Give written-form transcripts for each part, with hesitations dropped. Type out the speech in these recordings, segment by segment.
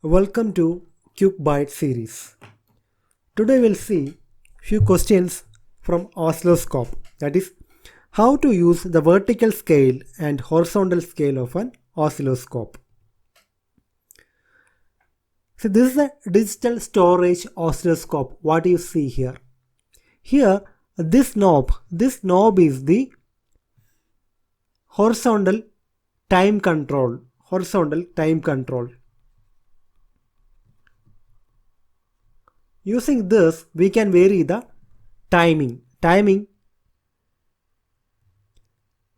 Welcome to Quick Byte series. Today we'll see few questions from oscilloscope. That is, how to use the vertical scale and horizontal scale of an oscilloscope. So this is a digital storage oscilloscope. What do you see here? Here, this knob is the horizontal time control. Using this, we can vary the timing.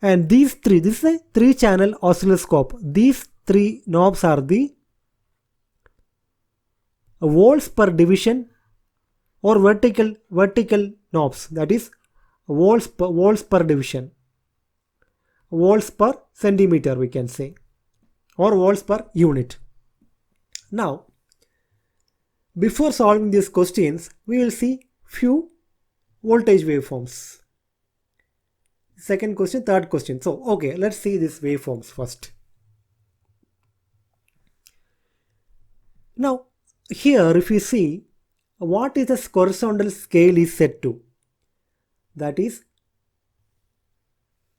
And these three, this is a 3-channel oscilloscope. These three knobs are the volts per division or vertical knobs. That is volts per division. Volts per centimeter we can say, or volts per unit. Now, before solving these questions, we will see few voltage waveforms. Second question, third question. So, okay, let's see these waveforms first. Now, here if you see, what is the horizontal scale is set to? That is,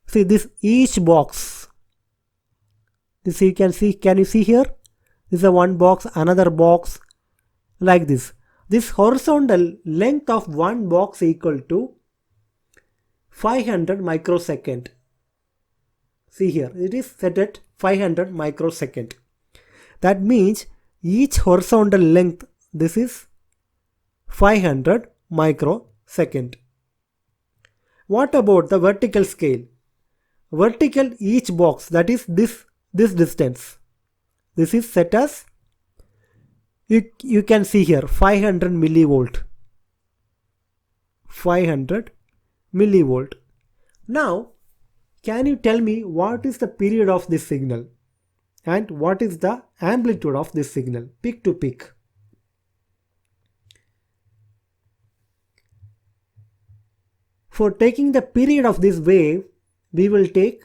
see this each box. This you can see, can you see here? This is a one box, another box, like this. This horizontal length of one box equal to 500 microsecond. See here, it is set at 500 microsecond. That means each horizontal length, this is 500 microsecond. What about the vertical scale? Vertical each box, that is this distance. This is set as, you can see here, 500 millivolt. 500 millivolt. Now, can you tell me what is the period of this signal and what is the amplitude of this signal, peak to peak? For taking the period of this wave, we will take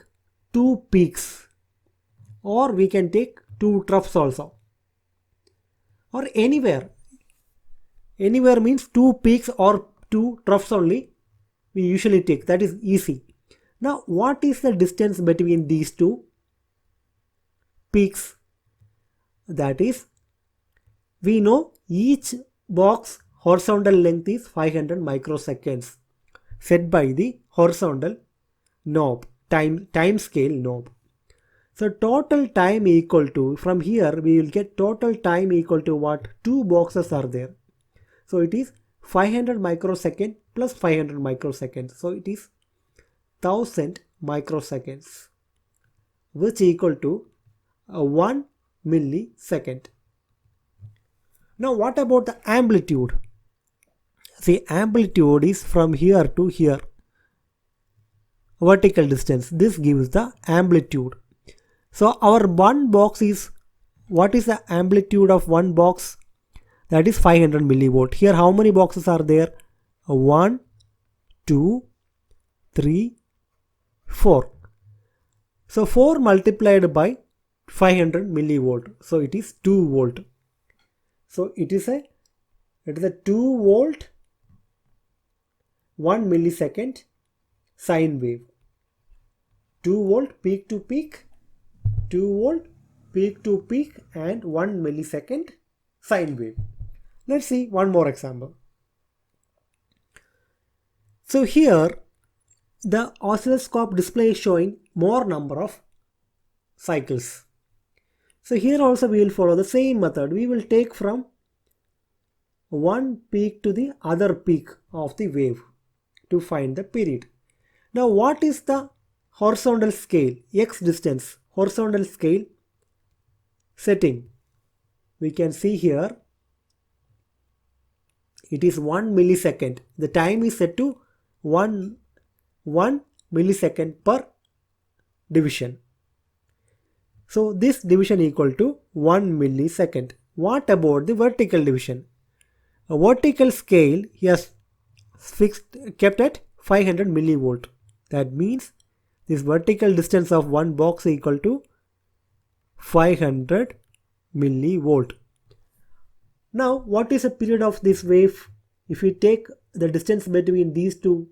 two peaks, or we can take two troughs also, or anywhere means two peaks or two troughs only we usually take. That is easy. Now, what is the distance between these two peaks? That is, we know each box horizontal length is 500 microseconds set by the horizontal knob, time scale knob. So total time equal to, from here we will get total time equal to what? Two boxes are there. So it is 500 microsecond plus 500 microseconds. So it is 1000 microseconds, which equal to 1 millisecond. Now what about the amplitude? See, amplitude is from here to here. Vertical distance. This gives the amplitude. So our one box is, what is the amplitude of one box? That is 500 millivolt. Here how many boxes are there? 1, 2, 3, 4. So 4 multiplied by 500 millivolt. So it is 2 volt. So it is a 2 volt 1 millisecond sine wave. 2 volt peak to peak, 2 volt peak to peak, and 1 millisecond sine wave. Let's see one more example. So here the oscilloscope display is showing more number of cycles. So here also we will follow the same method. We will take from one peak to the other peak of the wave to find the period. Now what is the horizontal scale, x distance, horizontal scale setting? We can see here it is 1 millisecond. The time is set to 1 millisecond per division. So this division equal to 1 millisecond. What about the vertical division? A vertical scale is kept at 500 millivolt. That means this vertical distance of one box equal to 500 millivolt. Now what is the period of this wave? If we take the distance between these two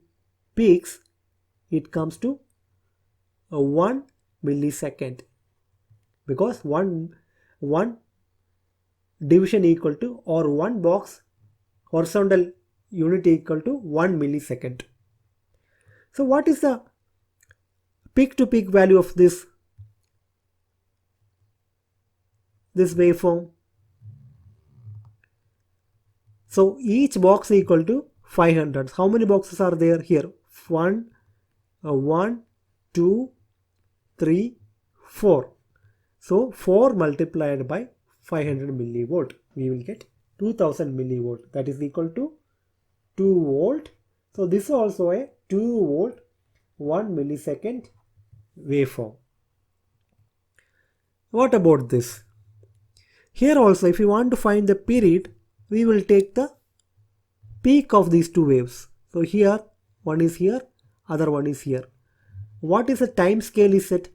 peaks, it comes to 1 millisecond, because one division equal to, or one box horizontal unit equal to 1 millisecond. So what is the peak to peak value of this waveform? So each box equal to 500. How many boxes are there here? 1, 2, 3, 4. So 4 multiplied by 500 millivolt, we will get 2000 millivolt. That is equal to 2 volt. So this is also a 2 volt 1 millisecond waveform. What about this? Here also, if you want to find the period, we will take the peak of these two waves. So here, one is here, other one is here. What is the time scale is set?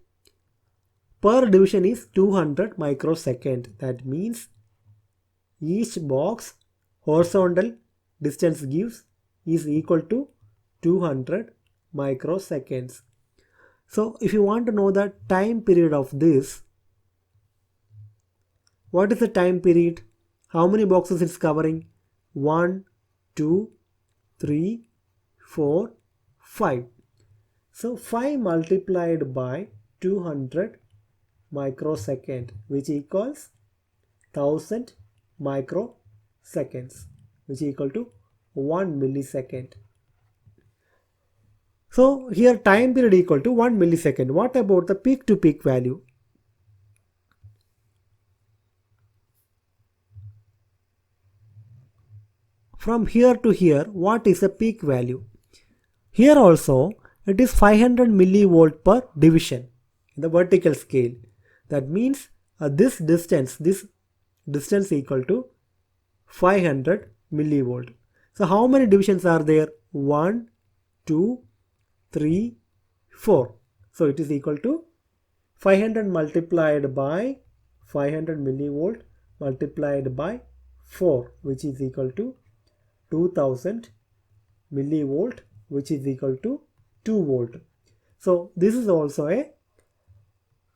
Per division is 200 microsecond. That means each box horizontal distance gives is equal to 200 microseconds. So if you want to know the time period of this, what is the time period? How many boxes it's covering? 1, 2, 3, 4, 5. So 5 multiplied by 200 microsecond, which equals 1000 microseconds, which equal to 1 millisecond. So here time period equal to 1 millisecond. What about the peak to peak value? From here to here, what is the peak value? Here also it is 500 millivolt per division in the vertical scale. That means this distance equal to 500 millivolt. So how many divisions are there? 1, 2, 3, 4. So it is equal to 500 multiplied by 500 millivolt multiplied by 4, which is equal to 2000 millivolt, which is equal to 2 volt. So this is also a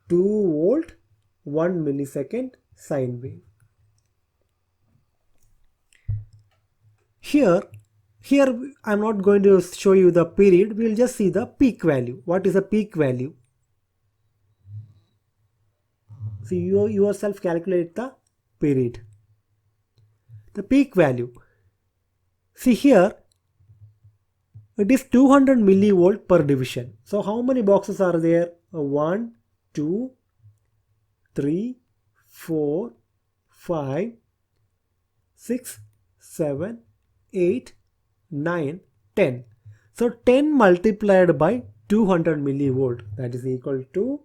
2 volt 1 millisecond sine wave. Here I'm not going to show you the period, we will just see the peak value. What is the peak value? So you yourself calculate the period. The peak value. See here, it is 200 millivolt per division. So how many boxes are there? 1, 2, 3, 4, 5, 6, 7, 8, 9, 10. So 10 multiplied by 200 millivolt, that is equal to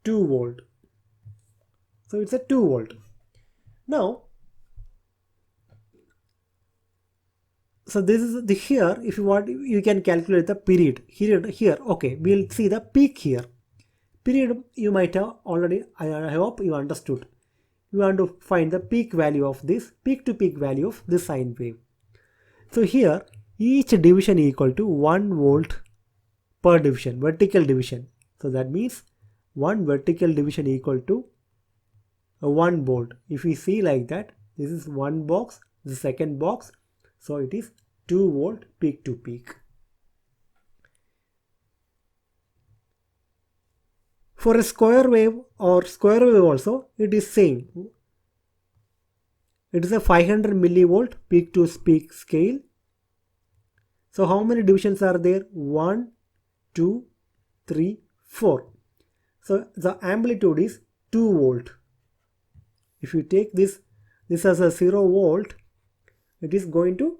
2 volt. So it's a 2 volt. Now, so this is the here, if you want, you can calculate the period. Here, okay, we'll see the peak here. Period you might have already, I hope you understood. You want to find the peak value of this, peak to peak value of this sine wave. So here, each division equal to 1 volt per division, vertical division. So that means one vertical division equal to 1 volt. If we see like that, this is one box, the second box. So it is 2 volt peak to peak. For a square wave or square wave also, it is same. It is a 500 millivolt peak to peak scale. So how many divisions are there? 1, 2, 3, 4. So the amplitude is 2 volt. If you take this as a 0 volt, it is going to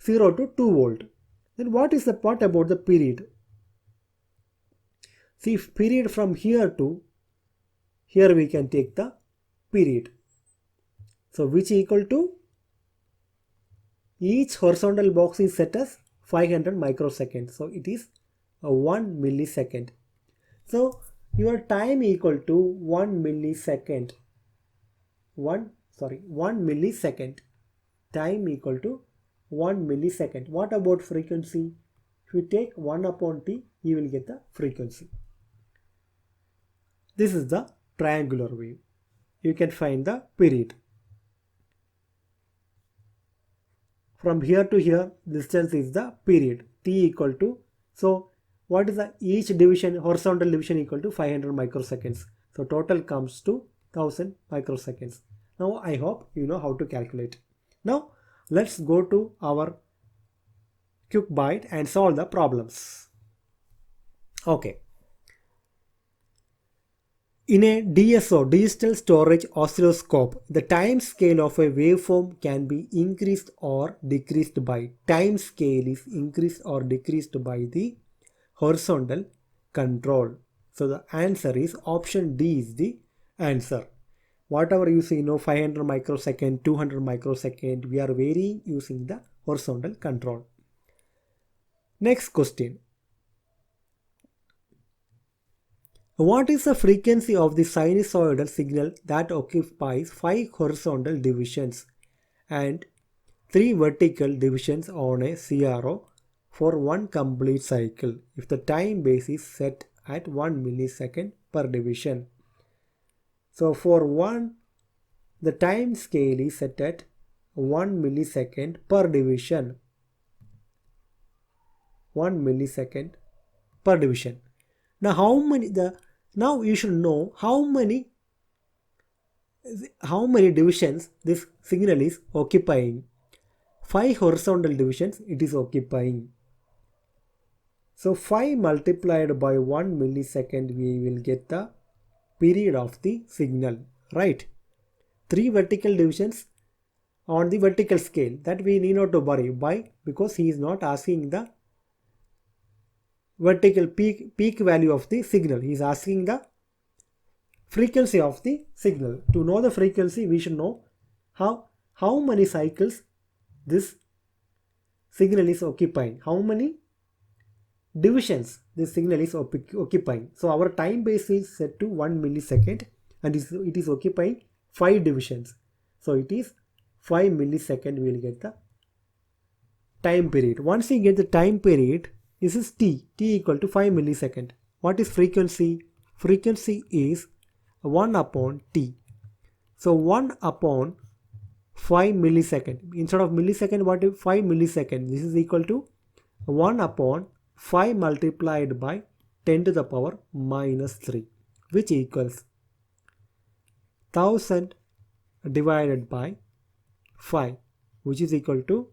0 to 2 volt. Then what about the period? See, period from here to here we can take the period. So which equal to, each horizontal box is set as 500 microseconds. So it is a 1 millisecond. So your time equal to 1 millisecond. 1 millisecond. Time equal to 1 millisecond. What about frequency? If you take 1 upon t, you will get the frequency. This is the triangular wave. You can find the period. From here to here, distance is the period. T equal to, so what is the each division, horizontal division equal to 500 microseconds. So total comes to 1000 microseconds. Now I hope you know how to calculate. Now let's go to our quick bite and solve the problems. Okay. In a DSO, digital storage oscilloscope, the time scale of a waveform can be increased or decreased by. Time scale is increased or decreased by the horizontal control. So the answer is option D is the answer. Whatever you see, 500 microsecond, 200 microsecond, we are varying using the horizontal control. Next question. What is the frequency of the sinusoidal signal that occupies 5 horizontal divisions and 3 vertical divisions on a CRO for one complete cycle if the time base is set at 1 millisecond per division? So for one, the time scale is set at 1 millisecond per division. 1 millisecond per division. Now you should know how many divisions this signal is occupying. 5 horizontal divisions it is occupying. So 5 multiplied by 1 millisecond, we will get the period of the signal, right? 3 vertical divisions on the vertical scale, that we need not to worry by, because he is not asking the vertical peak value of the signal. He is asking the frequency of the signal. To know the frequency, we should know how many cycles this signal is occupying, how many divisions this signal is occupying. So our time base is set to 1 millisecond and it is occupying 5 divisions. So it is 5 millisecond we will get the time period. Once we get the time period, this is t equal to 5 millisecond. What is frequency? Frequency is 1 upon t. So 1 upon 5 millisecond. Instead of millisecond, what is 5 millisecond? This is equal to 1 upon 5 multiplied by 10 to the power minus 3, which equals 1000 divided by 5, which is equal to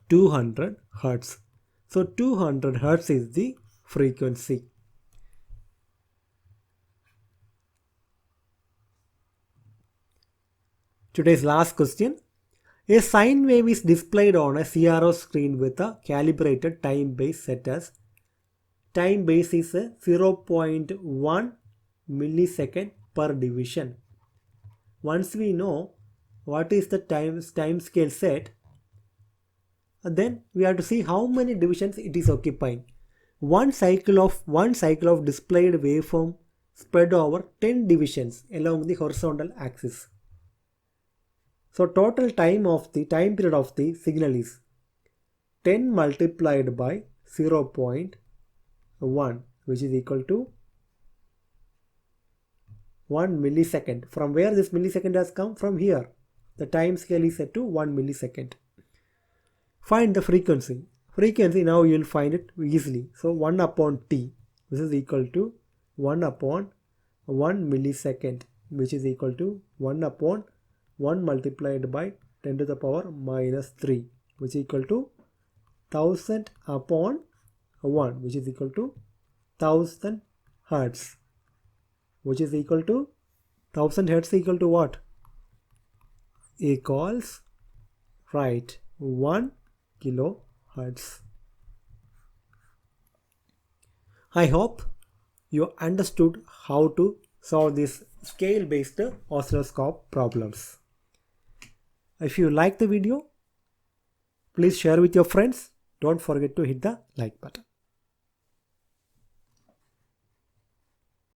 200 Hertz. So 200 Hertz is the frequency. Today's last question. A sine wave is displayed on a CRO screen with a calibrated time base set as time base is 0.1 millisecond per division. Once we know what is the time scale set, then we have to see how many divisions it is occupying. One cycle of displayed waveform spread over 10 divisions along the horizontal axis. So total time period of the signal is 10 multiplied by 0.1, which is equal to 1 millisecond. From where this millisecond has come? From here. The time scale is set to 1 millisecond. Find the frequency. Frequency, now you will find it easily. So 1 upon t, this is equal to 1 upon 1 millisecond, which is equal to 1 upon 1 multiplied by 10 to the power minus 3, which is equal to 1000 upon 1, which is equal to 1000 Hertz, which is equal to 1000 Hertz equal to what? Equals, right, 1 kilohertz. I hope you understood how to solve these scale-based oscilloscope problems. If you like the video, please share with your friends. Don't forget to hit the like button.